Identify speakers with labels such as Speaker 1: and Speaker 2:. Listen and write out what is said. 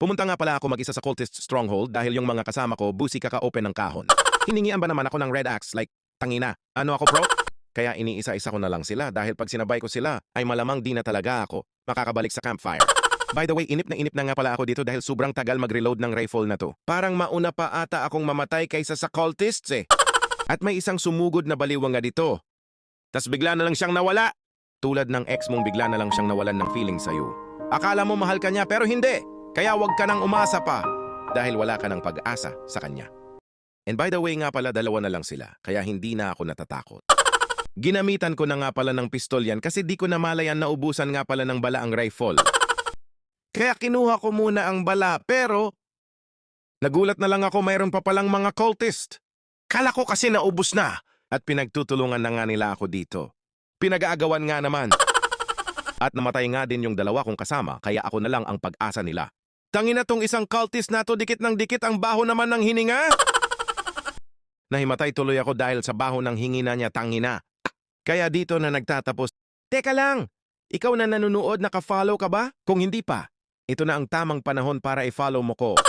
Speaker 1: Pumunta nga pala ako mag-isa sa cultist stronghold dahil yung mga kasama ko busi kaka-open ng kahon. Hiningian ba naman ako ng red axe like, tangina, ano ako pro? Kaya iniisa-isa ko na lang sila dahil pag sinabay ko sila ay malamang di na talaga ako makakabalik sa campfire. By the way, inip na nga pala ako dito dahil sobrang tagal mag-reload ng rifle na to. Parang mauna pa ata akong mamatay kaysa sa cultists eh. At may isang sumugod na baliwang nga dito. Tas bigla na lang siyang nawala. Tulad ng ex mong bigla na lang siyang nawalan ng feeling sa'yo. Akala mo mahal ka niya pero hindi. Kaya wag ka nang umasa pa dahil wala ka ng pag-asa sa kanya. And by the way nga pala, dalawa na lang sila kaya hindi na ako natatakot. Ginamitan ko na nga pala ng pistol yan kasi di ko namalayan na ubusan nga pala ng bala ang rifle. Kaya kinuha ko muna ang bala pero nagulat na lang ako mayroon pa palang mga cultist. Kala ko kasi naubos na at pinagtutulungan na nga nila ako dito. Pinag-aagawan nga naman. At namatay nga din yung dalawa kong kasama kaya ako na lang ang pag-asa nila. Tangin na tong isang cultist na to, dikit ng dikit ang baho naman ng hininga. Nahimatay tuloy ako dahil sa baho ng hingina niya, tangina. Kaya dito na nagtatapos. Teka lang, ikaw na nanonood, naka-follow ka ba? Kung hindi pa, ito na ang tamang panahon para i-follow mo ko.